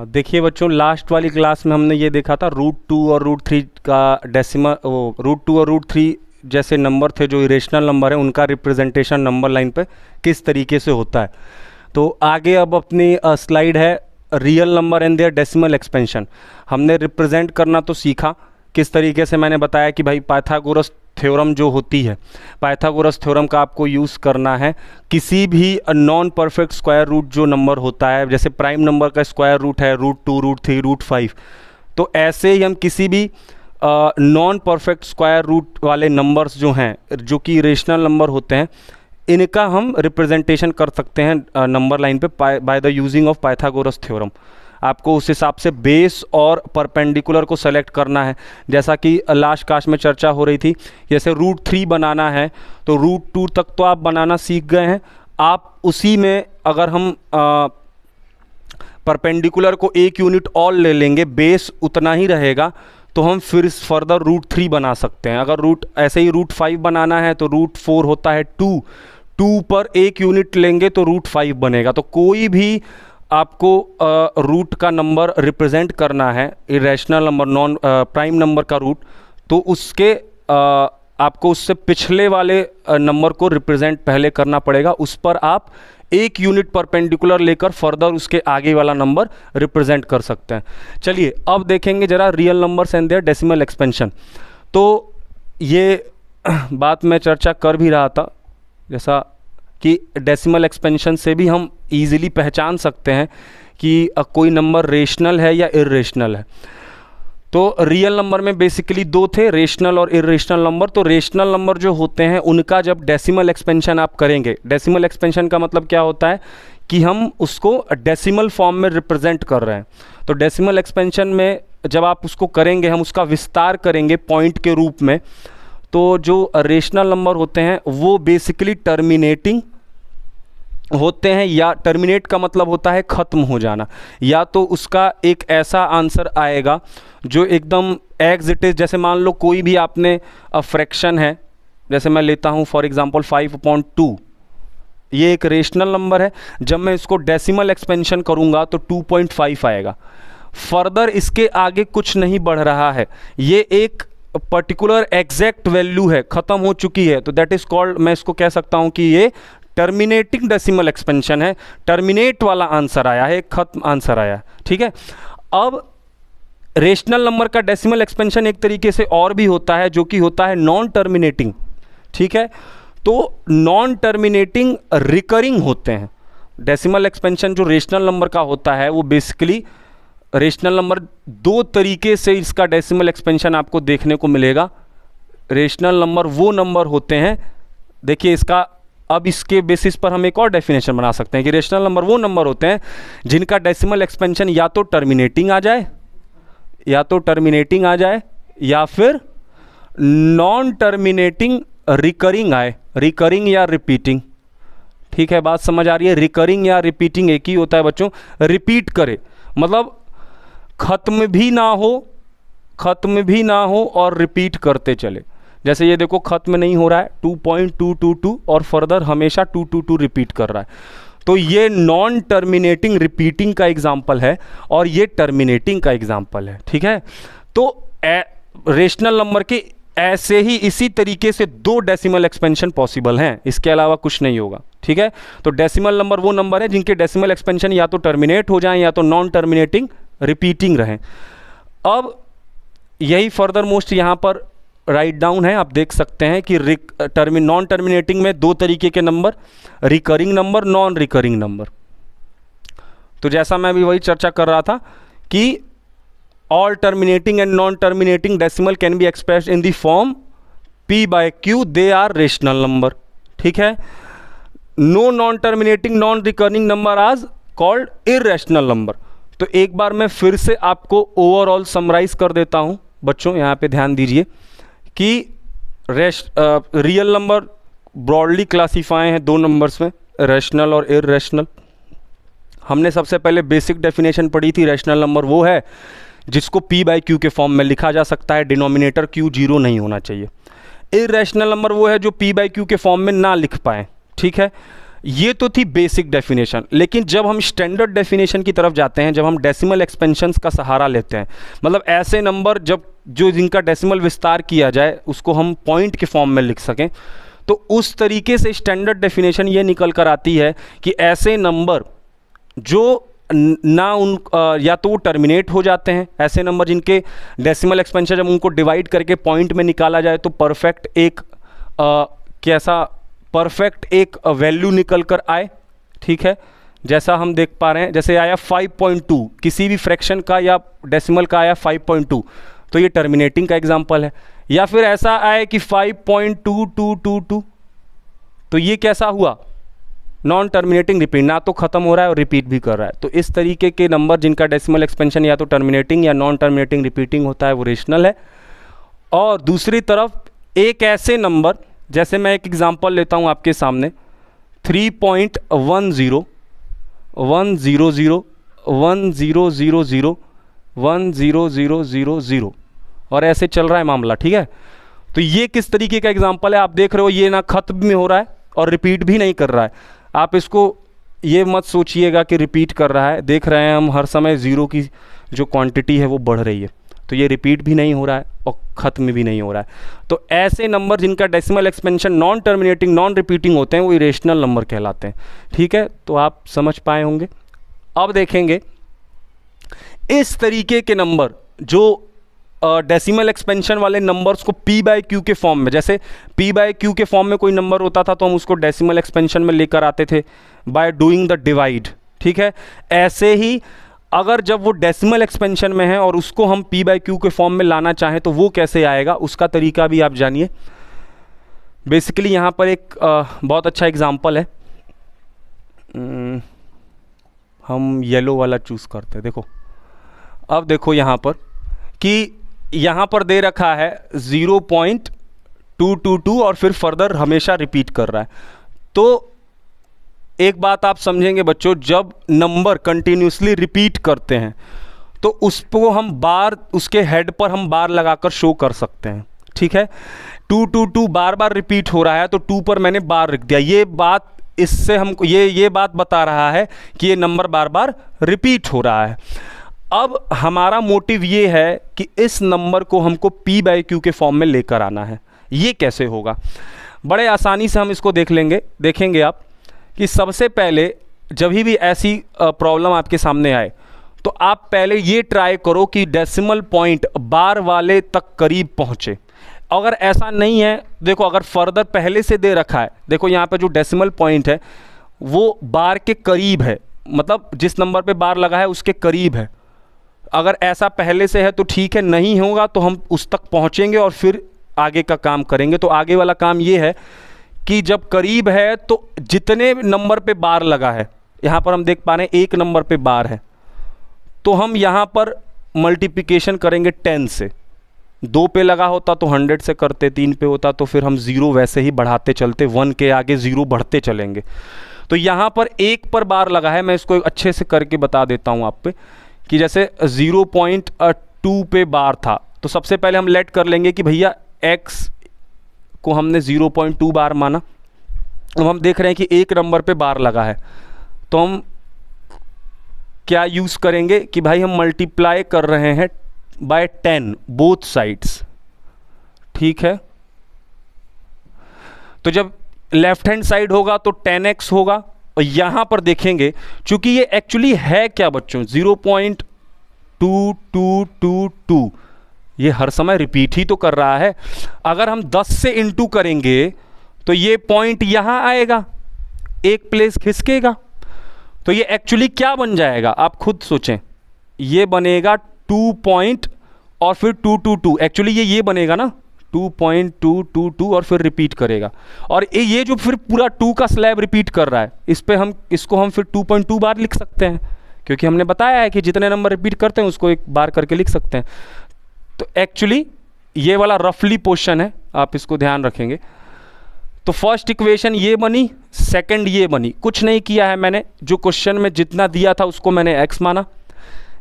देखिए बच्चों, लास्ट वाली क्लास में हमने ये देखा था √2 और √3 का डेसिमल, √2 और √3 जैसे नंबर थे जो इरेशनल नंबर है, उनका रिप्रेजेंटेशन नंबर लाइन पे किस तरीके से होता है। तो आगे अब अपनी स्लाइड है real number and their decimal expansion. हमने रिप्रेजेंट करना तो सीखा किस तरीके से। मैंने बताया कि भाई पाइथागोरस थ्योरम जो होती है, पाइथागोरस थ्योरम का आपको यूज़ करना है किसी भी नॉन परफेक्ट स्क्वायर रूट जो नंबर होता है, जैसे प्राइम नंबर का स्क्वायर रूट है √2, √3, √5, तो ऐसे ही हम किसी भी नॉन परफेक्ट स्क्वायर रूट वाले नंबर्स जो हैं, जो कि रेशनल नंबर होते हैं, इनका हम रिप्रेजेंटेशन कर सकते हैं नंबर लाइन पे by the using of Pythagoras theorem. आपको उस हिसाब से बेस और परपेंडिकुलर को सेलेक्ट करना है। जैसा कि लास्ट क्लास में चर्चा हो रही थी, जैसे √3 बनाना है तो √2 तक तो आप बनाना सीख गए हैं। आप उसी में अगर हम परपेंडिकुलर को 1 यूनिट और ले लेंगे, बेस उतना ही रहेगा, तो हम फिर फर्दर √3 बना सकते हैं। अगर ऐसे ही √5 बनाना है तो √4 होता है 2 पर 1 यूनिट लेंगे तो √5 बनेगा। तो कोई भी आपको रूट का नंबर रिप्रेजेंट करना है, irrational number, non prime number का रूट, तो उसके आपको उससे पिछले वाले नंबर को रिप्रेजेंट पहले करना पड़ेगा। उस पर आप 1 यूनिट परपेंडिकुलर लेकर फर्दर उसके आगे वाला नंबर रिप्रेजेंट कर सकते हैं। चलिए अब देखेंगे जरा real numbers and their decimal expansion. तो ये बात मैं चर्चा कर भी रहा था, जैसा कि डेसिमल एक्सपेंशन से भी हम इजीली पहचान सकते हैं कि कोई नंबर रेशनल है या इर्रेशनल है। तो रियल नंबर में बेसिकली 2 थे, रेशनल और इर्रेशनल नंबर। तो रेशनल नंबर जो होते हैं उनका जब डेसिमल एक्सपेंशन आप करेंगे, डेसिमल एक्सपेंशन का मतलब क्या होता है कि हम उसको डेसिमल फॉर्म में रिप्रेजेंट कर रहे हैं। तो डेसिमल एक्सपेंशन में जब आप उसको करेंगे, हम उसका विस्तार करेंगे पॉइंट के रूप में, तो जो रेशनल नंबर होते हैं वो बेसिकली टर्मिनेटिंग होते हैं, या टर्मिनेट का मतलब होता है ख़त्म हो जाना, या तो उसका एक ऐसा आंसर आएगा जो एकदम एग्ज इट इज़। जैसे मान लो कोई भी आपने फ्रैक्शन है, जैसे मैं लेता हूँ फॉर एग्जांपल 5/2, ये एक रेशनल नंबर है। जब मैं इसको डेसिमल एक्सपेंशन करूँगा तो 2.5 आएगा। फर्दर इसके आगे कुछ नहीं बढ़ रहा है, ये एक पर्टिकुलर एग्जैक्ट वैल्यू है, ख़त्म हो चुकी है, तो दैट इज़ कॉल्ड, मैं इसको कह सकता हूँ कि ये टर्मिनेटिंग डेसिमल एक्सपेंशन है। टर्मिनेट वाला आंसर आया है, खत्म आंसर आया, ठीक है। अब रेशनल नंबर का डेसिमल एक्सपेंशन एक तरीके से और भी होता है, जो कि होता है नॉन टर्मिनेटिंग, ठीक है। तो नॉन टर्मिनेटिंग रिकरिंग होते हैं। डेसिमल एक्सपेंशन जो रेशनल नंबर का होता है वो बेसिकली रेशनल नंबर 2 तरीके से इसका डेसिमल एक्सपेंशन आपको देखने को मिलेगा। रेशनल नंबर वो नंबर होते हैं, देखिए इसका, अब इसके बेसिस पर हम एक और डेफिनेशन बना सकते हैं कि रेशनल नंबर वो नंबर होते हैं जिनका डेसिमल एक्सपेंशन या तो टर्मिनेटिंग आ जाए, या फिर नॉन टर्मिनेटिंग रिकरिंग आए, रिकरिंग या रिपीटिंग, ठीक है। बात समझ आ रही है? रिकरिंग या रिपीटिंग एक ही होता है बच्चों, रिपीट करे मतलब ख़त्म भी ना हो और रिपीट करते चले। जैसे ये देखो ख़त्म नहीं हो रहा है 2.222 और फर्दर हमेशा 222 रिपीट कर रहा है, तो ये नॉन टर्मिनेटिंग रिपीटिंग का एग्जाम्पल है और ये टर्मिनेटिंग का एग्जाम्पल है, ठीक है। तो रेशनल नंबर के ऐसे ही इसी तरीके से 2 डेसिमल एक्सपेंशन पॉसिबल हैं, इसके अलावा कुछ नहीं होगा, ठीक है। तो डेसिमल नंबर वो नंबर है जिनके डेसिमल एक्सपेंशन या तो टर्मिनेट हो जाएं या तो नॉन टर्मिनेटिंग रिपीटिंग रहें। अब यही फर्दर मोस्ट यहाँ पर राइट डाउन है, आप देख सकते हैं कि नॉन टर्मिनेटिंग में 2 तरीके के number, recurring number, non recurring number. तो जैसा मैं भी वही चर्चा कर रहा था कि all terminating and non terminating decimal can be expressed in the form p/q, they are rational number, ठीक है। No non terminating non recurring number are called irrational number. तो एक बार मैं फिर से आपको ओवरऑल समराइज कर देता हूं बच्चों, यहाँ पे ध्यान दीजिए कि रियल नंबर ब्रॉडली क्लासीफाई हैं 2 नंबर्स में, रेशनल और इर्रेशनल। हमने सबसे पहले बेसिक डेफिनेशन पढ़ी थी, रेशनल नंबर वो है जिसको p/q के फॉर्म में लिखा जा सकता है, डिनोमिनेटर q 0 नहीं होना चाहिए। इर्रेशनल नंबर वो है जो p/q के फॉर्म में ना लिख पाए, ठीक है। ये तो थी बेसिक डेफिनेशन, लेकिन जब हम स्टैंडर्ड डेफिनेशन की तरफ जाते हैं, जब हम डेसिमल एक्सपेंशंस का सहारा लेते हैं, मतलब ऐसे नंबर जब जो जिनका डेसिमल विस्तार किया जाए उसको हम पॉइंट के फॉर्म में लिख सकें, तो उस तरीके से स्टैंडर्ड डेफिनेशन ये निकल कर आती है कि ऐसे नंबर जो ना उन या तो वो टर्मिनेट हो जाते हैं, ऐसे नंबर जिनके डेसिमल एक्सपेंशन जब उनको डिवाइड करके पॉइंट में निकाला जाए तो परफेक्ट एक कैसा परफेक्ट एक वैल्यू निकल कर आए, ठीक है, जैसा हम देख पा रहे हैं, जैसे आया 5.2, किसी भी फ्रैक्शन का या डेसिमल का आया 5.2, तो ये टर्मिनेटिंग का एग्जांपल है। या फिर ऐसा आए कि 5.2222, तो ये कैसा हुआ, नॉन टर्मिनेटिंग रिपीट, ना तो खत्म हो रहा है और रिपीट भी कर रहा है। तो इस तरीके के नंबर जिनका डेसिमल एक्सपेंशन या तो टर्मिनेटिंग या नॉन टर्मिनेटिंग रिपीटिंग होता है वो रेशनल है। और दूसरी तरफ एक ऐसे नंबर, जैसे मैं एक एग्जांपल लेता हूं आपके सामने, 3.10 100 1000 1000 और ऐसे चल रहा है मामला, ठीक है। तो ये किस तरीके का एग्जांपल है, आप देख रहे हो ये ना खत्म भी हो रहा है और रिपीट भी नहीं कर रहा है। आप इसको ये मत सोचिएगा कि रिपीट कर रहा है, देख रहे हैं हम हर समय ज़ीरो की जो क्वांटिटी है वो बढ़ रही है, तो ये रिपीट भी नहीं हो रहा है और ख़त्म भी नहीं हो रहा है। तो ऐसे नंबर जिनका decimal expansion non terminating non repeating होते हैं वो इरेशनल नंबर कहलाते हैं, ठीक है। तो आप समझ पाए होंगे। अब देखेंगे इस तरीके के नंबर जो डेसिमल एक्सपेंशन वाले नंबर्स को p/q के फॉर्म में, जैसे p/q के फॉर्म में कोई नंबर होता था तो हम उसको डेसिमल एक्सपेंशन में लेकर आते थे बाय डूइंग द डिवाइड, ठीक है। ऐसे ही अगर जब वो डेसिमल एक्सपेंशन में है और उसको हम p/q के फॉर्म में लाना चाहें तो वो कैसे आएगा, उसका तरीका भी आप जानिए। बेसिकली यहाँ पर एक बहुत अच्छा एग्जाम्पल है, हम येलो वाला चूज़ करते हैं। देखो, अब देखो यहाँ पर कि यहाँ पर दे रखा है 0.222 और फिर फर्दर हमेशा रिपीट कर रहा है। तो एक बात आप समझेंगे बच्चों, जब नंबर कंटिन्यूसली रिपीट करते हैं तो उसको हम बार, उसके हेड पर हम बार लगाकर शो कर सकते हैं, ठीक है। 222 बार बार रिपीट हो रहा है तो 2 पर मैंने बार रख दिया। ये बात इससे हमको ये बात बता रहा है कि ये नंबर बार बार रिपीट हो रहा है। अब हमारा मोटिव ये है कि इस नंबर को हमको p/q के फॉर्म में लेकर आना है। ये कैसे होगा, बड़े आसानी से हम इसको देखेंगे आप कि सबसे पहले जब भी ऐसी प्रॉब्लम आपके सामने आए तो आप पहले ये ट्राई करो कि डेसिमल पॉइंट बार वाले तक करीब पहुँचे। अगर ऐसा नहीं है, देखो अगर फर्दर पहले से दे रखा है, देखो यहाँ पे जो डेसिमल पॉइंट है वो बार के करीब है, मतलब जिस नंबर पे बार लगा है उसके करीब है। अगर ऐसा पहले से है तो ठीक है, नहीं होगा तो हम उस तक पहुँचेंगे और फिर आगे का काम करेंगे। तो आगे वाला काम ये है कि जब करीब है तो जितने नंबर पे बार लगा है, यहाँ पर हम देख पा रहे हैं एक नंबर पे बार है, तो हम यहाँ पर मल्टीप्लिकेशन करेंगे 10 से। 2 पे लगा होता तो 100 से करते, 3 पे होता तो फिर हम 0 वैसे ही बढ़ाते चलते, 1 के आगे 0 बढ़ते चलेंगे। तो यहाँ पर 1 पर बार लगा है, मैं इसको अच्छे से करके बता देता हूँ आप पे कि जैसे 0.2 पे बार था तो सबसे पहले हम लेट कर लेंगे कि भैया x को हमने 0.2 बार माना। अब हम देख रहे हैं कि एक नंबर पे बार लगा है तो हम क्या यूज़ करेंगे कि भाई हम मल्टीप्लाई कर रहे हैं बाय 10 बोथ साइड्स, ठीक है। तो जब लेफ्ट हैंड साइड होगा तो 10x होगा और यहाँ पर देखेंगे चूंकि ये एक्चुअली है क्या बच्चों 0.2222, ये हर समय रिपीट ही तो कर रहा है। अगर हम 10 से इंटू करेंगे तो ये पॉइंट यहाँ आएगा, एक प्लेस खिसकेगा, तो ये एक्चुअली क्या बन जाएगा आप खुद सोचें, ये बनेगा 2 पॉइंट और फिर 222, एक्चुअली ये बनेगा ना 2.222 और फिर रिपीट करेगा। और ये जो फिर पूरा 2 का स्लैब रिपीट कर रहा है, इस पे हम इसको हम फिर 2.2 बार लिख सकते हैं, क्योंकि हमने बताया है कि जितने नंबर रिपीट करते हैं उसको एक बार करके लिख सकते हैं। तो एक्चुअली ये वाला रफली पोर्शन है, आप इसको ध्यान रखेंगे। तो फर्स्ट इक्वेशन ये बनी, सेकंड ये बनी। कुछ नहीं किया है मैंने, जो क्वेश्चन में जितना दिया था उसको मैंने x माना,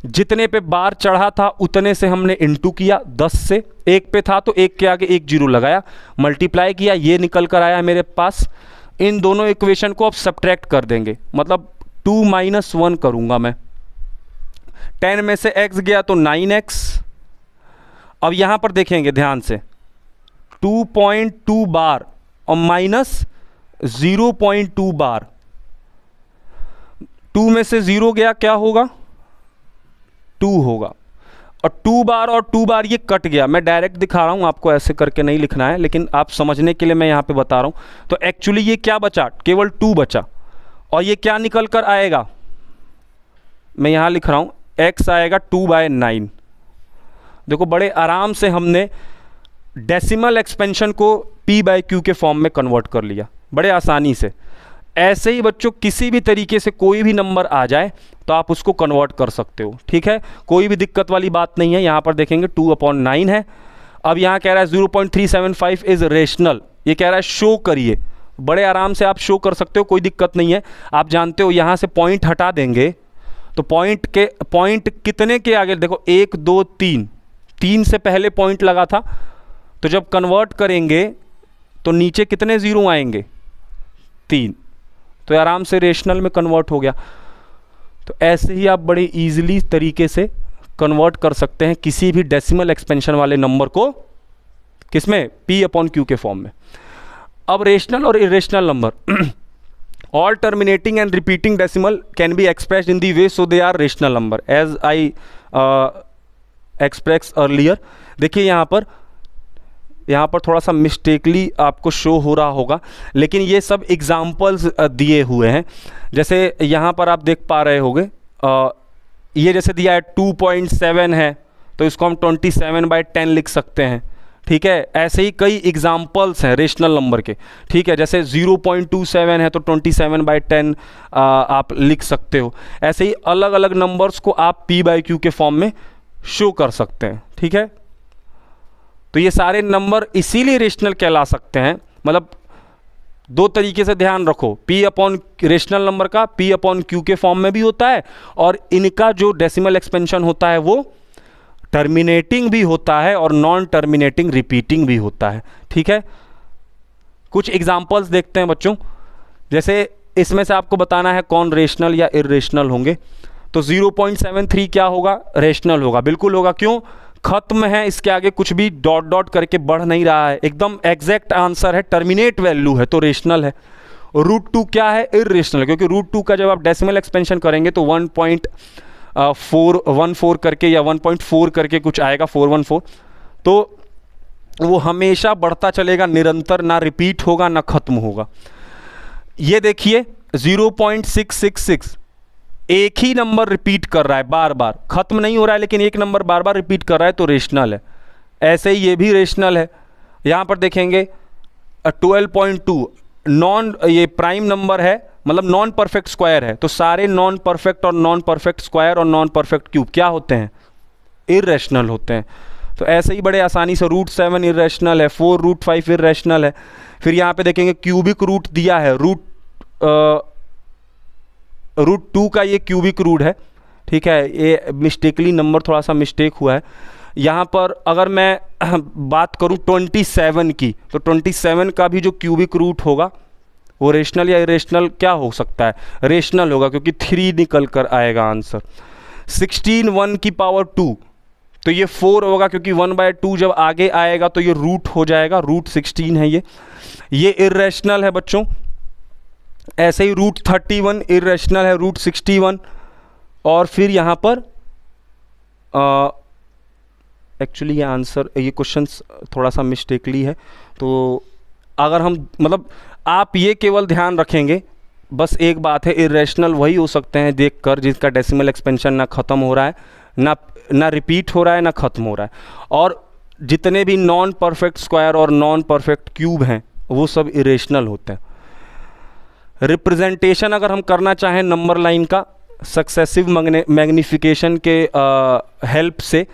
जितने पे बार चढ़ा था उतने से हमने इंटू किया 10 से, 1 पे था तो 1 के आगे 1 जीरो लगाया, मल्टीप्लाई किया, ये निकल कर आया मेरे पास इन दोनों इक्वेशन को अब सब्ट्रैक्ट कर देंगे, मतलब 2 - 1 करूँगा मैं। 10 में से x गया तो 9x। अब यहाँ पर देखेंगे ध्यान से, 2.2 बार और माइनस 0.2 बार, 2 में से 0 गया, क्या होगा? 2 होगा। और 2 बार और 2 बार ये कट गया। मैं डायरेक्ट दिखा रहा हूँ, आपको ऐसे करके नहीं लिखना है, लेकिन आप समझने के लिए मैं यहाँ पे बता रहा हूँ। तो एक्चुअली ये क्या बचा? केवल 2 बचा। और ये क्या निकल कर आएगा? मैं यहाँ लिख रहा हूँ, x आएगा 2/9। देखो बड़े आराम से हमने डेसिमल एक्सपेंशन को p/q के फॉर्म में कन्वर्ट कर लिया, बड़े आसानी से। ऐसे ही बच्चों किसी भी तरीके से कोई भी नंबर आ जाए तो आप उसको कन्वर्ट कर सकते हो, ठीक है, कोई भी दिक्कत वाली बात नहीं है। यहाँ पर देखेंगे 2/9 है। अब यहाँ कह रहा है 0.375 इज़ रेशनल, ये कह रहा है शो करिए। बड़े आराम से आप शो कर सकते हो, कोई दिक्कत नहीं है। आप जानते हो यहाँ से पॉइंट हटा देंगे तो पॉइंट कितने के आगे? देखो 1 2 3, 3 से पहले पॉइंट लगा था, तो जब कन्वर्ट करेंगे तो नीचे कितने ज़ीरो आएंगे? 3। तो आराम से रेशनल में कन्वर्ट हो गया। तो ऐसे ही आप बड़े इजीली तरीके से कन्वर्ट कर सकते हैं किसी भी डेसिमल एक्सपेंशन वाले नंबर को, किसमें? p/q के फॉर्म में। अब रेशनल और irrational number all terminating and repeating decimal can be expressed in the way so they are rational number as I express earlier. देखिए यहाँ पर थोड़ा सा मिस्टेकली आपको शो हो रहा होगा, लेकिन ये सब एग्जाम्पल्स दिए हुए हैं। जैसे यहाँ पर आप देख पा रहे होंगे, ये जैसे दिया है 2.7 है, तो इसको हम 27/10 लिख सकते हैं, ठीक है। ऐसे ही कई एग्जाम्पल्स हैं रेशनल नंबर के, ठीक है। जैसे 0.27 है तो 27/10 आप लिख सकते हो। ऐसे ही अलग अलग नंबर्स को आप p/q के फॉर्म में शो कर सकते हैं, ठीक है। तो ये सारे नंबर इसीलिए रेशनल कहला सकते हैं। मतलब दो तरीके से ध्यान रखो, रेशनल नंबर का p/q के फॉर्म में भी होता है, और इनका जो डेसिमल एक्सपेंशन होता है वो टर्मिनेटिंग भी होता है और नॉन टर्मिनेटिंग रिपीटिंग भी होता है, ठीक है। कुछ एग्जांपल्स देखते हैं बच्चों। जैसे इसमें से आपको बताना है कौन रेशनल या इरेशनल होंगे। तो 0.73 क्या होगा? रेशनल होगा, बिल्कुल होगा। क्यों? खत्म है, इसके आगे कुछ भी डॉट डॉट करके बढ़ नहीं रहा है, एकदम एग्जैक्ट आंसर है, टर्मिनेट वैल्यू है, तो रेशनल है। √2 क्या है? इरेशनल, क्योंकि √2 का जब आप डेसिमल एक्सपेंशन करेंगे तो 1.414 करके या 1.4 करके कुछ आएगा, 414, तो वो हमेशा बढ़ता चलेगा, निरंतर, ना रिपीट होगा ना खत्म होगा। ये देखिए 0.666 एक ही नंबर रिपीट कर रहा है, बार बार खत्म नहीं हो रहा है, लेकिन एक नंबर बार बार रिपीट कर रहा है, तो रेशनल है। ऐसे ही ये भी रेशनल है। यहाँ पर देखेंगे 12.2 ये प्राइम नंबर है, मतलब नॉन परफेक्ट स्क्वायर है, तो सारे नॉन परफेक्ट और नॉन परफेक्ट स्क्वायर और नॉन परफेक्ट क्यूब क्या होते हैं? इरेशनल होते हैं। तो ऐसे ही बड़े आसानी से √7 इरेशनल है, 4√5 इरेशनल है। फिर यहाँ पे देखेंगे क्यूबिक रूट दिया है, √2 का ये क्यूबिक रूट है, ठीक है। ये मिस्टेकली नंबर थोड़ा सा मिस्टेक हुआ है। यहाँ पर अगर मैं बात करूँ 27 की, तो 27 का भी जो क्यूबिक रूट होगा वो रेशनल या इरेशनल क्या हो सकता है? रेशनल होगा, क्योंकि 3 निकल कर आएगा आंसर। 16 1 की पावर 2, तो ये 4 होगा, क्योंकि 1/2 जब आगे आएगा तो ये रूट हो जाएगा, √16 है ये इरेशनल है बच्चों। ऐसे ही √31 इरेशनल है, √61। और फिर यहाँ पर एक्चुअली ये आंसर, ये क्वेश्चंस थोड़ा सा मिस्टेकली है, तो अगर हम मतलब आप ये केवल ध्यान रखेंगे, बस एक बात है, इरेशनल वही हो सकते हैं देखकर जिसका डेसिमल एक्सपेंशन ना ख़त्म हो रहा है, ना रिपीट हो रहा है, ना ख़त्म हो रहा है। और जितने भी नॉन परफेक्ट स्क्वायर और नॉन परफेक्ट क्यूब हैं वो सब इरेशनल होते हैं। रिप्रेजेंटेशन अगर हम करना चाहें नंबर लाइन का सक्सेसिव मैग्नीफिकेशन के हेल्प से,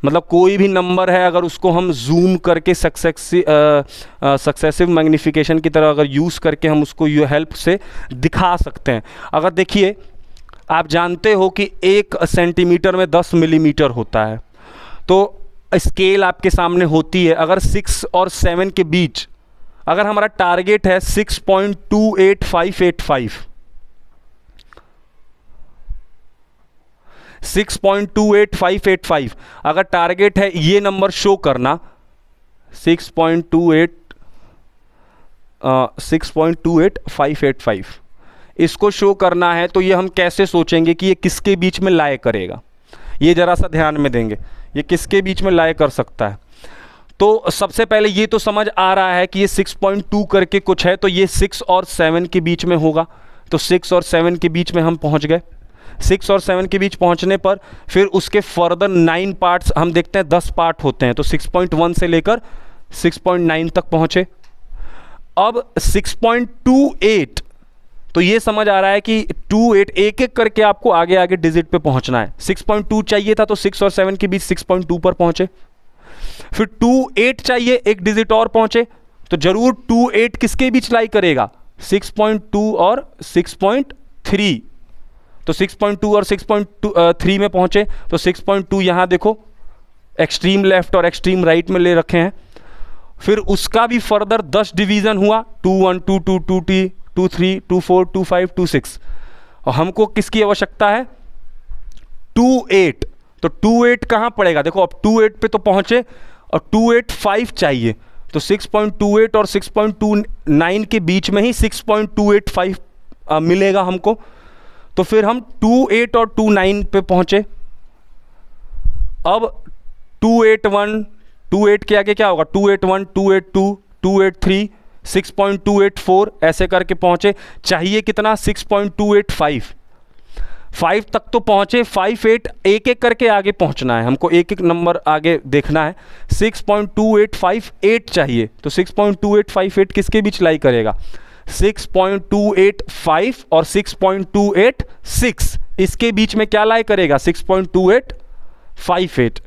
मतलब कोई भी नंबर है अगर उसको हम जूम करके सक्सेसिव मैग्नीफिकेशन की तरह अगर यूज़ करके हम उसको हेल्प से दिखा सकते हैं। अगर देखिए, आप जानते हो कि 1 सेंटीमीटर में 10 मिलीमीटर होता है, तो स्केल आपके सामने होती है। अगर 6 और 7 के बीच अगर हमारा टारगेट है 6.28585, 6.28585 अगर टारगेट है ये नंबर शो करना, 6.28585 इसको शो करना है, तो ये हम कैसे सोचेंगे कि ये किसके बीच में लाए करेगा, ये जरा सा ध्यान में देंगे, ये किसके बीच में लाए कर सकता है। तो सबसे पहले ये तो समझ आ रहा है कि ये 6.2 करके कुछ है, तो ये 6 और 7 के बीच में होगा, तो 6 और 7 के बीच में हम पहुंच गए। 6 और 7 के बीच पहुंचने पर फिर उसके फर्दर 9 पार्ट्स हम देखते हैं, 10 पार्ट होते हैं, तो 6.1 से लेकर 6.9 तक पहुंचे। अब 6.28, तो ये समझ आ रहा है कि 28 एक एक करके आपको आगे आगे डिजिट पे पहुंचना है। 6.2 चाहिए था तो 6 और 7 के बीच 6.2 पर पहुंचे, फिर 28 चाहिए, एक डिजिट और पहुंचे, तो जरूर 28 किसके बीच लाई करेगा, 6.2 और 6.3, तो 6.2 और 6.3 में पहुंचे, तो 6.2 यहां देखो एक्सट्रीम लेफ्ट और एक्सट्रीम राइट में ले रखे हैं। फिर उसका भी फर्दर 10 डिवीजन हुआ, 2 1 2 2 2 3 2 3 2 4 2 5 2 6, और हमको किसकी आवश्यकता है, 28, तो 28 कहां पड़ेगा, देखो अब 28 पे तो पहुंचे और 285 चाहिए, तो 6.28 और 6.29 के बीच में ही 6.285 मिलेगा हमको, तो फिर हम 28 और 29 पे पहुंचे। अब 28 के आगे क्या होगा, 281 282 283 6.284 ऐसे करके पहुंचे, चाहिए कितना 6.285, 5 तक तो पहुंचे, 5 8 एक एक करके आगे पहुंचना है हमको, एक एक नंबर आगे देखना है। 6.2858 चाहिए, तो 6.2858 किसके बीच लाई करेगा, 6.285 और 6.286 इसके बीच में क्या लाई करेगा, 6.2858।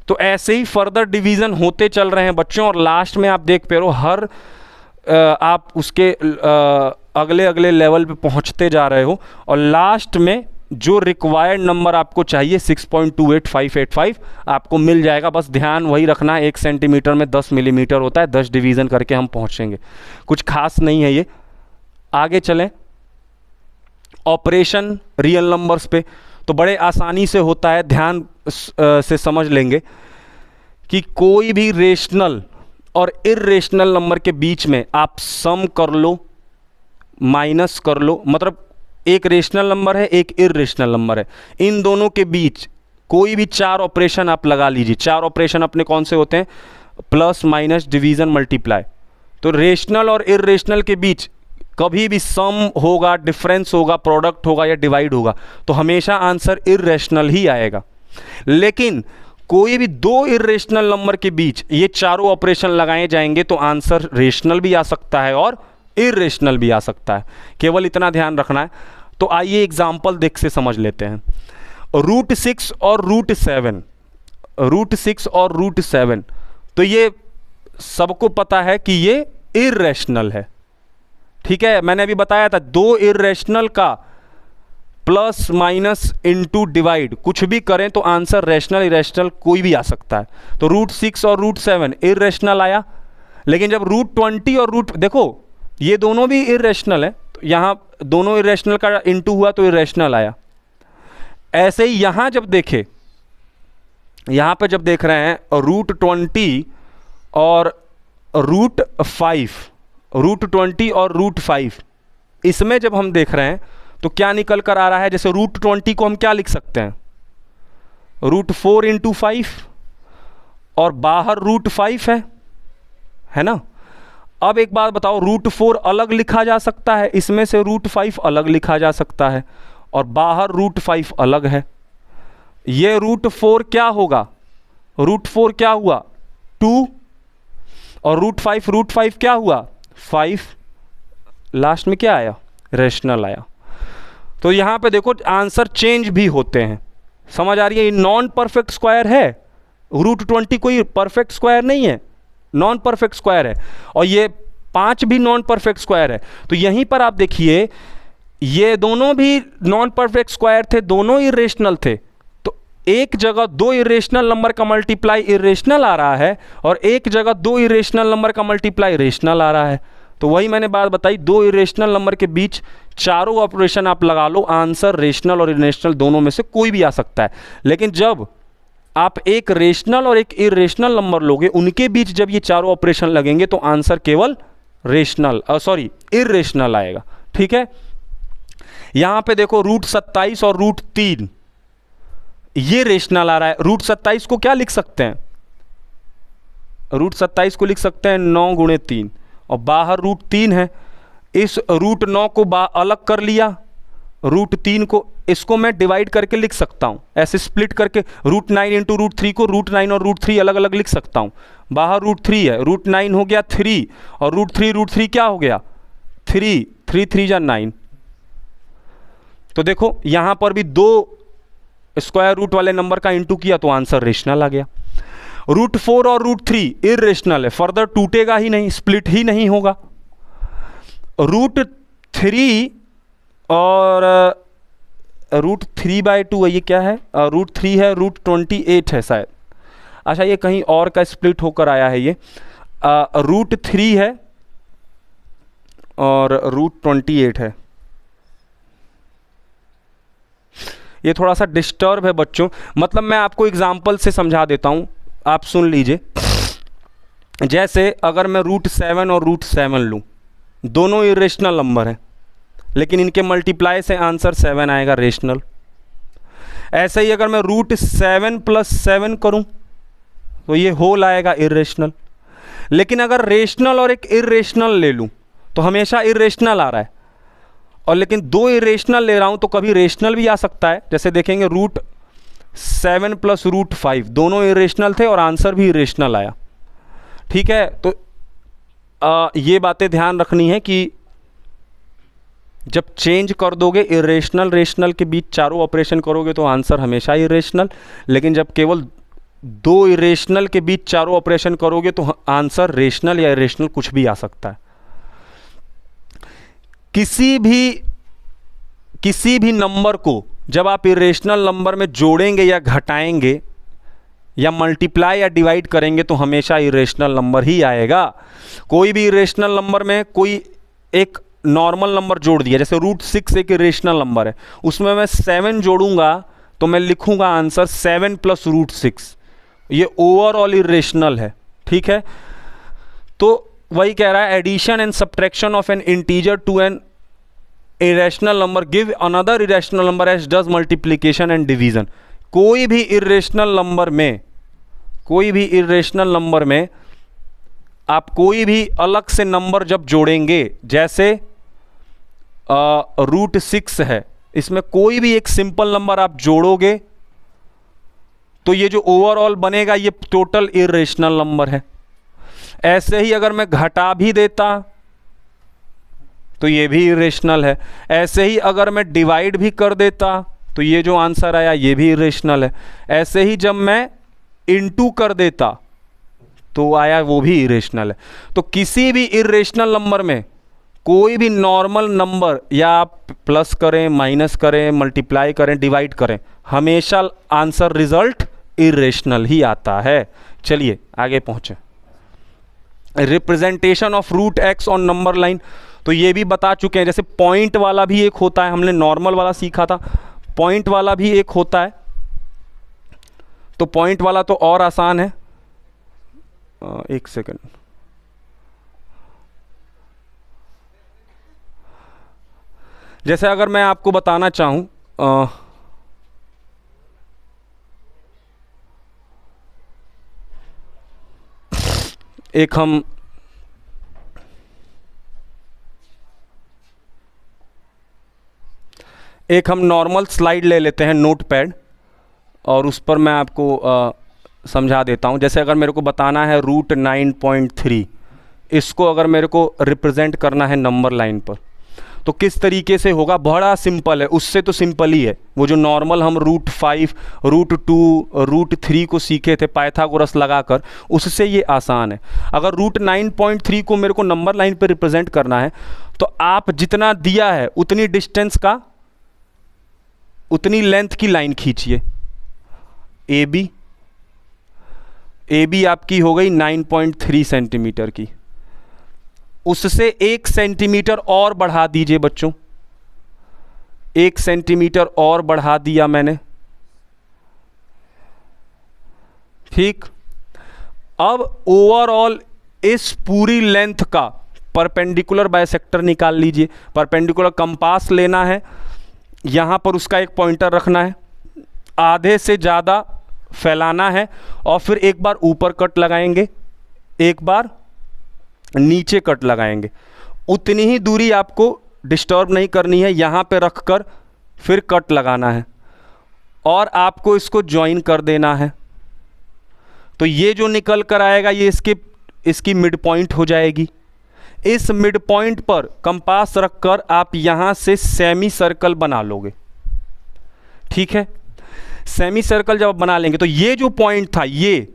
तो ऐसे ही फर्दर डिवीजन होते चल रहे हैं बच्चों, और लास्ट में आप देख पा रहे हो हर आप उसके अगले अगले लेवल पे पहुंचते जा रहे हो, और लास्ट में जो रिक्वायर्ड नंबर आपको चाहिए 6.28585 आपको मिल जाएगा। बस ध्यान वही रखना है, 1 सेंटीमीटर में 10 मिलीमीटर होता है, 10 डिवीज़न करके हम पहुंचेंगे, कुछ खास नहीं है ये। आगे चलें ऑपरेशन रियल नंबर्स पे, तो बड़े आसानी से होता है, ध्यान से समझ लेंगे कि कोई भी रेशनल और इर्रेशनल नंबर के बीच में आप सम कर लो, माइनस कर लो, मतलब एक रेशनल नंबर है एक इर्रेशनल नंबर है, इन दोनों के बीच कोई भी 4 ऑपरेशन आप लगा लीजिए। 4 ऑपरेशन अपने कौन से होते हैं, प्लस माइनस डिवीज़न मल्टीप्लाई। तो रेशनल और इर्रेशनल के बीच कभी भी सम होगा, डिफरेंस होगा, प्रोडक्ट होगा या डिवाइड होगा, तो हमेशा आंसर इर्रेशनल ही आएगा। लेकिन कोई भी 2 इर्रेशनल नंबर के बीच ये चारों ऑपरेशन लगाए जाएंगे तो आंसर रेशनल भी आ सकता है और इर्रेशनल भी आ सकता है, केवल इतना ध्यान रखना है। तो आइए एग्जाम्पल देख से समझ लेते हैं। √6 और √7, √6 और √7, तो ये सबको पता है कि ये इर्रेशनल है, ठीक है। मैंने अभी बताया था 2 इर्रेशनल का प्लस माइनस इनटू डिवाइड कुछ भी करें तो आंसर रेशनल इरेशनल कोई भी आ सकता है। तो √6 और √7 इर्रेशनल आया, लेकिन जब √20 और देखो ये दोनों भी इर्रेशनल है, तो यहाँ दोनों इरेशनल का इनटू हुआ तो इरेशनल आया। ऐसे ही यहाँ जब देखें, यहाँ पे जब देख रहे हैं √20 और √5, √20 और √5, इसमें जब हम देख रहे हैं तो क्या निकल कर आ रहा है, जैसे √20 को हम क्या लिख सकते हैं, √4 × 5, और बाहर √5 है ना। अब एक बात बताओ, √4 अलग लिखा जा सकता है, इसमें से √5 अलग लिखा जा सकता है, और बाहर √5 अलग है। ये √4 क्या होगा, √4 क्या हुआ 2, और √5 क्या हुआ 5, लास्ट में क्या आया, रेशनल आया। तो यहाँ पे देखो आंसर चेंज भी होते हैं, समझ आ रही है। ये नॉन परफेक्ट स्क्वायर है, √20 कोई परफेक्ट स्क्वायर नहीं है, नॉन परफेक्ट स्क्वायर है, और ये 5 भी नॉन परफेक्ट स्क्वायर है। तो यहीं पर आप देखिए ये दोनों भी नॉन परफेक्ट स्क्वायर थे, दोनों इरेशनल थे, तो एक जगह दो इरेशनल नंबर का मल्टीप्लाई इरेशनल आ रहा है और एक जगह दो इरेशनल नंबर का मल्टीप्लाई रेशनल आ रहा है। तो वही मैंने बात बताई, दो इरेशनल नंबर के बीच चारों ऑपरेशन आप लगा लो, आंसर रेशनल और इरेशनल दोनों में से कोई भी आ सकता है। लेकिन जब आप एक रेशनल और एक इरेशनल नंबर लोगे, उनके बीच जब ये चारों ऑपरेशन लगेंगे तो आंसर केवल रेशनल इरेशनल आएगा। ठीक है, यहां पे देखो √27 और √3 ये रेशनल आ रहा है। √27 को क्या लिख सकते हैं? √27 को लिख सकते हैं 9 × 3 और बाहर √3 है। इस √9 को अलग कर लिया, √3 को इसको मैं डिवाइड करके लिख सकता हूं, ऐसे स्प्लिट करके √9 × √3 को √9 और √3 अलग अलग लिख सकता हूं। बाहर √3 है, √9 हो गया 3 और √3 क्या हो गया 3, 3 3 जा 9। तो देखो यहां पर भी दो स्क्वायर रूट वाले नंबर का इंटू किया तो आंसर रेशनल आ गया। √4 और √3 इरेशनल है, फर्दर टूटेगा ही नहीं, स्प्लिट ही नहीं होगा। √3 और √3/2 है, ये क्या है? √3 है, √28 है शायद। अच्छा ये कहीं और का स्प्लिट होकर आया है, ये √3 है और √28 है। ये थोड़ा सा डिस्टर्ब है बच्चों, मतलब मैं आपको एग्जाम्पल से समझा देता हूं, आप सुन लीजिए। जैसे अगर मैं √7 और √7 लूं, दोनों इरेशनल नंबर हैं लेकिन इनके मल्टीप्लाई से आंसर 7 आएगा, रेशनल। ऐसे ही अगर मैं √7 + 7 करूं तो ये होल आएगा, इरेशनल। लेकिन अगर रेशनल और एक इरेशनल ले लूं तो हमेशा इरेशनल आ रहा है, और लेकिन दो इरेशनल ले रहा हूं तो कभी रेशनल भी आ सकता है। जैसे देखेंगे √7 + √5 दोनों इरेशनल थे और आंसर भी इरेशनल आया। ठीक है, तो ये बातें ध्यान रखनी है कि जब चेंज कर दोगे इरेशनल रेशनल के बीच चारों ऑपरेशन करोगे तो आंसर हमेशा इरेशनल, लेकिन जब केवल दो इरेशनल के बीच चारों ऑपरेशन करोगे तो आंसर रेशनल या इरेशनल कुछ भी आ सकता है। किसी भी नंबर को जब आप इरेशनल नंबर में जोड़ेंगे या घटाएंगे या मल्टीप्लाई या डिवाइड करेंगे तो हमेशा इरेशनल नंबर ही आएगा। कोई भी इरेशनल नंबर में कोई एक नॉर्मल नंबर जोड़ दिया, जैसे √6 एक इरेशनल नंबर है, उसमें मैं 7 जोड़ूंगा तो मैं लिखूंगा आंसर 7 + √6, ये ओवरऑल इरेशनल है। ठीक है, तो वही कह रहा है, addition and subtraction of an integer to an irrational number give another irrational number as does multiplication and division. कोई भी इरेशनल नंबर में आप कोई भी अलग से नंबर जब जोड़ेंगे, जैसे √6 है, इसमें कोई भी एक सिंपल नंबर आप जोड़ोगे तो ये जो ओवरऑल बनेगा ये टोटल इरेशनल नंबर है। ऐसे ही अगर मैं घटा भी देता तो ये भी इरेशनल है। ऐसे ही अगर मैं डिवाइड भी कर देता तो ये जो आंसर आया ये भी इरेशनल है। ऐसे ही जब मैं इनटू कर देता तो आया वो भी इरेशनल है। तो किसी भी इरेशनल नंबर में कोई भी नॉर्मल नंबर, या आप प्लस करें, माइनस करें, मल्टीप्लाई करें, डिवाइड करें, हमेशा आंसर रिजल्ट इरेशनल ही आता है। चलिए आगे पहुंचे। Representation of √x on number line, तो ये भी बता चुके हैं। जैसे पॉइंट वाला भी एक होता है, हमने नॉर्मल वाला सीखा था, पॉइंट वाला भी एक होता है। तो पॉइंट वाला तो और आसान है। एक सेकंड, जैसे अगर मैं आपको बताना चाहूं, एक हम नॉर्मल स्लाइड ले लेते हैं, नोटपैड, और उस पर मैं आपको समझा देता हूं। जैसे अगर मेरे को बताना है √9.3, इसको अगर मेरे को रिप्रेजेंट करना है नंबर लाइन पर तो किस तरीके से होगा? बड़ा सिंपल है, उससे तो सिंपल ही है। वो जो नॉर्मल हम √5, √2, √3 को सीखे थे पाइथागोरस लगाकर, उससे ये आसान है। अगर √9.3 को मेरे को नंबर लाइन पर रिप्रेजेंट करना है तो आप जितना दिया है उतनी डिस्टेंस का, उतनी लेंथ की लाइन खींचिए। ए बी आपकी हो गई 9.3 सेंटीमीटर की। उससे 1 सेंटीमीटर और बढ़ा दीजिए बच्चों, 1 सेंटीमीटर और बढ़ा दिया मैंने, ठीक। अब ओवरऑल इस पूरी लेंथ का परपेंडिकुलर बाइसेक्टर निकाल लीजिए। परपेंडिकुलर कंपास लेना है, यहाँ पर उसका एक पॉइंटर रखना है, आधे से ज़्यादा फैलाना है और फिर एक बार ऊपर कट लगाएंगे, एक बार नीचे कट लगाएंगे। उतनी ही दूरी आपको डिस्टर्ब नहीं करनी है, यहाँ पे रखकर फिर कट लगाना है और आपको इसको ज्वाइन कर देना है। तो ये जो निकल कर आएगा ये इसकी मिड पॉइंट हो जाएगी। इस मिड पॉइंट पर कंपास रखकर आप यहाँ से सेमी सर्कल बना लोगे, ठीक है। सेमी सर्कल जब बना लेंगे तो ये जो पॉइंट था, ये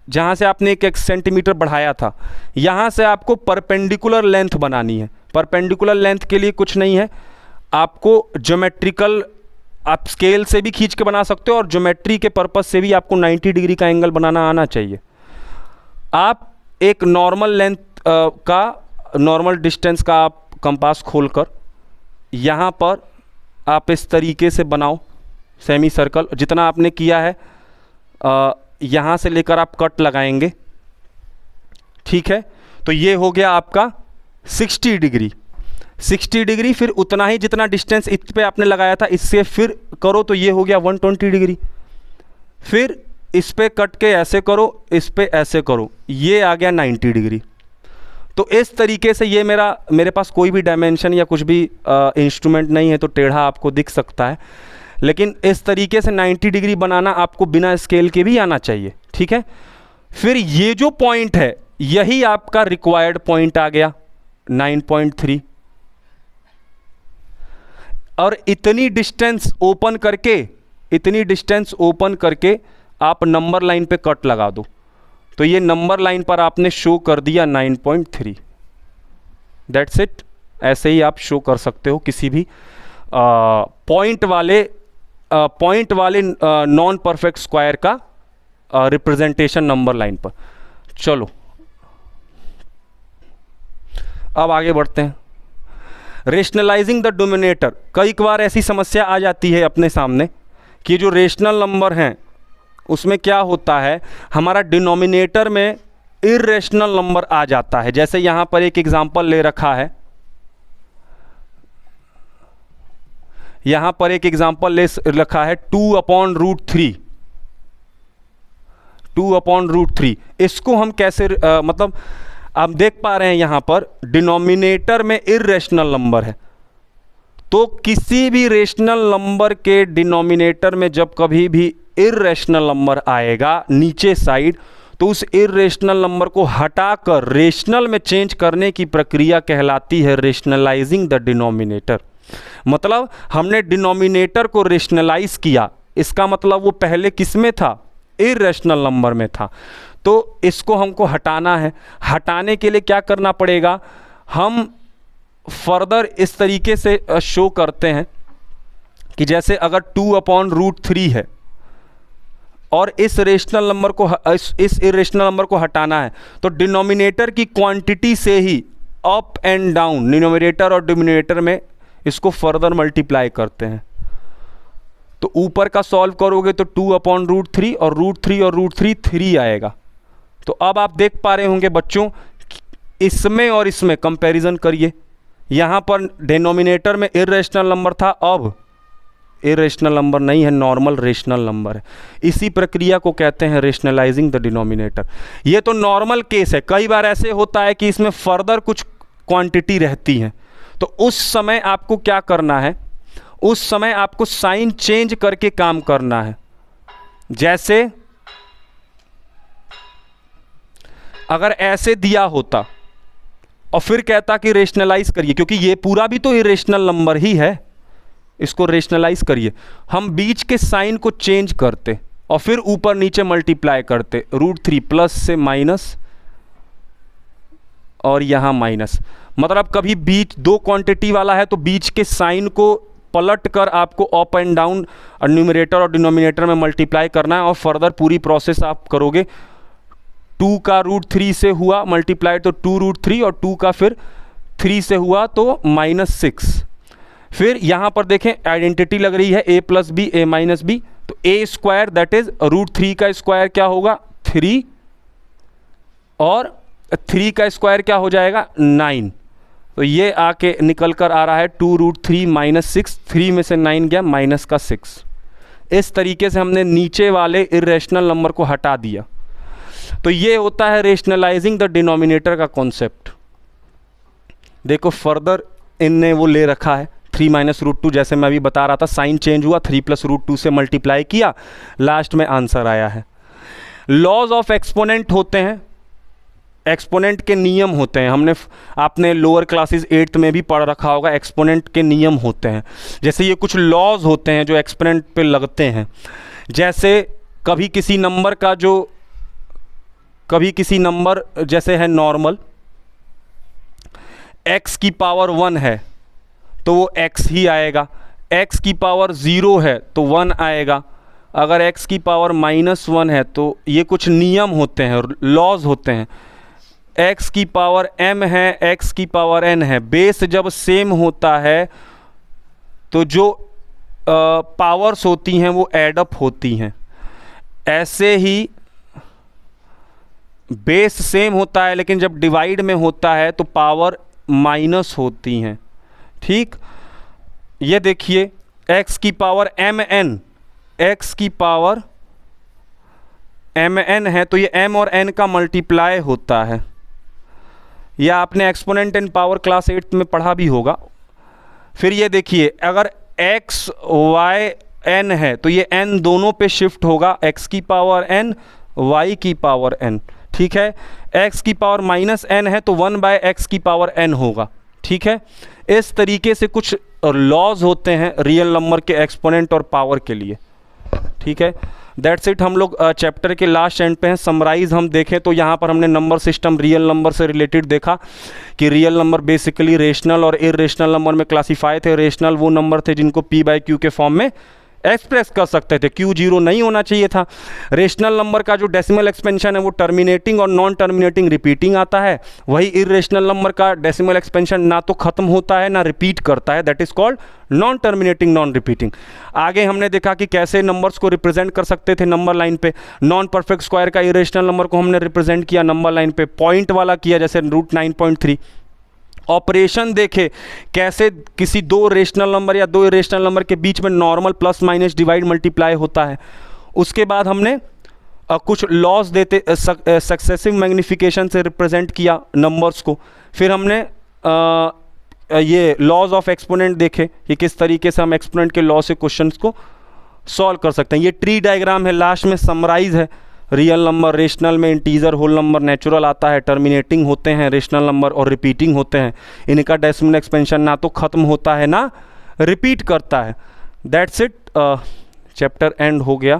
जहाँ से आपने 1 सेंटीमीटर बढ़ाया था, यहाँ से आपको परपेंडिकुलर लेंथ बनानी है। परपेंडिकुलर लेंथ के लिए कुछ नहीं है, आपको ज्योमेट्रिकल, आप स्केल से भी खींच के बना सकते हो और ज्योमेट्री के पर्पस से भी आपको 90 डिग्री का एंगल बनाना आना चाहिए। आप एक नॉर्मल लेंथ नॉर्मल डिस्टेंस का आप कंपास खोलकर यहाँ पर आप इस तरीके से बनाओ सेमी सर्कल। जितना आपने किया है यहाँ से लेकर आप कट लगाएंगे, ठीक है। तो ये हो गया आपका 60 डिग्री। 60 डिग्री, फिर उतना ही जितना डिस्टेंस इस पे आपने लगाया था इससे फिर करो तो ये हो गया 120 डिग्री। फिर इस पे कट के ऐसे करो, इस पे ऐसे करो, ये आ गया 90 डिग्री। तो इस तरीके से ये मेरे पास कोई भी डायमेंशन या कुछ भी इंस्ट्रूमेंट नहीं है तो टेढ़ा आपको दिख सकता है, लेकिन इस तरीके से 90 डिग्री बनाना आपको बिना स्केल के भी आना चाहिए, ठीक है। फिर ये जो पॉइंट है यही आपका रिक्वायर्ड पॉइंट आ गया 9.3 और इतनी डिस्टेंस ओपन करके आप नंबर लाइन पे कट लगा दो। तो ये नंबर लाइन पर आपने शो कर दिया 9.3। That's it. ऐसे ही आप शो कर सकते हो किसी भी पॉइंट वाले नॉन परफेक्ट स्क्वायर का रिप्रेजेंटेशन नंबर लाइन पर। चलो अब आगे बढ़ते हैं। Rationalising the denominator. कई बार ऐसी समस्या आ जाती है अपने सामने कि जो रेशनल नंबर हैं उसमें क्या होता है, हमारा डिनोमिनेटर में इर्रेशनल नंबर आ जाता है। जैसे यहाँ पर एक एग्जांपल ले रखा है, यहाँ पर एक एग्जांपल ले रखा है 2/√3। 2/√3 इसको हम कैसे मतलब आप देख पा रहे हैं यहाँ पर डिनोमिनेटर में इर्रेशनल नंबर है, तो किसी भी रेशनल नंबर के डिनोमिनेटर में जब कभी भी इर्रेशनल नंबर आएगा नीचे साइड, तो उस इर्रेशनल नंबर को हटाकर रेशनल में चेंज करने की प्रक्रिया कहलाती है रेशनलाइजिंग द डिनोमिनेटर। मतलब हमने डिनोमिनेटर को रेशनलाइज किया, इसका मतलब वो पहले किस में था, इर्रेशनल नंबर में था। तो इसको हमको हटाना है। हटाने के लिए क्या करना पड़ेगा, हम फर्दर इस तरीके से शो करते हैं कि जैसे अगर 2/√3 है और इस रेशनल नंबर को इस इरेशनल नंबर को हटाना है, तो डिनोमिनेटर की क्वांटिटी से ही अप एंड डाउन डिनोमिनेटर और डिनोमिनेटर में इसको फर्दर मल्टीप्लाई करते हैं। तो ऊपर का सॉल्व करोगे तो 2/√3 और √3 3 आएगा। तो अब आप देख पा रहे होंगे बच्चों, इसमें और इसमें कंपैरिजन करिए। यहाँ पर डिनोमिनेटर में इर्रेशनल नंबर था, अब इरेशनल नंबर नहीं है, नॉर्मल रेशनल नंबर है। इसी प्रक्रिया को कहते हैं रेशनलाइजिंग द डिनोमिनेटर। ये तो नॉर्मल केस है। कई बार ऐसे होता है कि इसमें फर्दर कुछ क्वांटिटी रहती है, तो उस समय आपको क्या करना है, उस समय आपको साइन चेंज करके काम करना है। जैसे अगर ऐसे दिया होता और फिर कहता कि रेशनलाइज करिए, क्योंकि ये पूरा भी तो इरेशनल नंबर ही है, इसको रेशनलाइज करिए, हम बीच के साइन को चेंज करते और फिर ऊपर नीचे मल्टीप्लाई करते, √3 प्लस से माइनस और यहाँ माइनस। मतलब कभी बीच दो क्वांटिटी वाला है तो बीच के साइन को पलट कर आपको अप एंड डाउन न्यूमरेटर और डिनोमिनेटर में मल्टीप्लाई करना है और फर्दर पूरी प्रोसेस आप करोगे। 2 का √3 से हुआ मल्टीप्लाई तो 2√3 और 2 का फिर 3 से हुआ तो -6। फिर यहाँ पर देखें आइडेंटिटी लग रही है a + b a - b, तो a² दैट इज √3 का स्क्वायर क्या होगा 3 और 3 का स्क्वायर क्या हो जाएगा 9। तो ये आके निकल कर आ रहा है 2√3 - 6, 3 में से 9 गया -6। इस तरीके से हमने नीचे वाले इर्रेशनल नंबर को हटा दिया। तो ये होता है रेशनलाइजिंग द डिनोमिनेटर का कॉन्सेप्ट। देखो फर्दर इनने वो ले रखा है 3 - √2, जैसे मैं अभी बता रहा था साइन चेंज हुआ, 3 + √2 से मल्टीप्लाई किया, लास्ट में आंसर आया है। लॉज ऑफ एक्सपोनेंट होते हैं, एक्सपोनेंट के नियम होते हैं, हमने आपने लोअर क्लासेस 8th में भी पढ़ रखा होगा, एक्सपोनेंट के नियम होते हैं। जैसे ये कुछ लॉज होते हैं जो एक्सपोनेंट पे लगते हैं, जैसे कभी किसी नंबर जैसे है नॉर्मल, x की पावर 1 है तो वो x ही आएगा, x की पावर 0 है तो 1 आएगा, अगर x की पावर -1 है तो ये कुछ नियम होते हैं, लॉज होते हैं। x की पावर m है, x की पावर n है, बेस जब सेम होता है तो जो पावर्स होती हैं वो एडअप होती हैं। ऐसे ही बेस सेम होता है लेकिन जब डिवाइड में होता है तो पावर माइनस होती हैं। ठीक, ये देखिए x की पावर mn, x की पावर mn है तो ये m और n का मल्टीप्लाई होता है। या आपने एक्सपोनेंट इन पावर क्लास 8 में पढ़ा भी होगा। फिर ये देखिए अगर x y n है तो ये n दोनों पे शिफ्ट होगा, x की पावर n y की पावर n। ठीक है, x की पावर -n है तो 1/x की पावर n होगा। ठीक है, इस तरीके से कुछ लॉज होते हैं रियल नंबर के एक्सपोनेंट और पावर के लिए। ठीक है, दैट्स इट। हम लोग चैप्टर के लास्ट एंड पे हैं। समराइज हम देखें तो यहाँ पर हमने नंबर सिस्टम रियल नंबर से रिलेटेड देखा कि रियल नंबर बेसिकली रेशनल और इरेशनल नंबर में क्लासीफाई थे। रेशनल वो नंबर थे जिनको p/q के फॉर्म में एक्सप्रेस कर सकते थे, q 0 नहीं होना चाहिए था। रेशनल नंबर का जो डेसिमल एक्सपेंशन है वो टर्मिनेटिंग और नॉन टर्मिनेटिंग रिपीटिंग आता है। वही इरेशनल नंबर का डेसिमल एक्सपेंशन ना तो खत्म होता है ना रिपीट करता है, that is called non terminating non repeating. आगे हमने देखा कि कैसे नंबर्स को रिप्रेजेंट कर सकते थे नंबर लाइन पे। नॉन परफेक्ट स्क्वायर का इरेशनल नंबर को हमने रिप्रेजेंट किया नंबर लाइन पे, पॉइंट वाला किया जैसे √9.3। ऑपरेशन देखे कैसे किसी दो रेशनल नंबर या दो इरेशनल नंबर के बीच में normal plus minus divide multiply होता है। उसके बाद हमने कुछ लॉज देते सक्सेसिव मैग्निफिकेशन से रिप्रेजेंट किया नंबर्स को। फिर हमने ये लॉज ऑफ एक्सपोनेंट देखे कि किस तरीके से हम एक्सपोनेंट के लॉ से क्वेश्चंस को सॉल्व कर सकते हैं। ये ट्री डायग्राम है, लास्ट में समराइज है। रियल नंबर, रेशनल में इंटीजर, होल नंबर, नेचुरल आता है, टर्मिनेटिंग होते हैं रेशनल नंबर और रिपीटिंग होते हैं। इनका डेसिमल एक्सपेंशन ना तो ख़त्म होता है ना रिपीट करता है। दैट्स इट, चैप्टर एंड हो गया।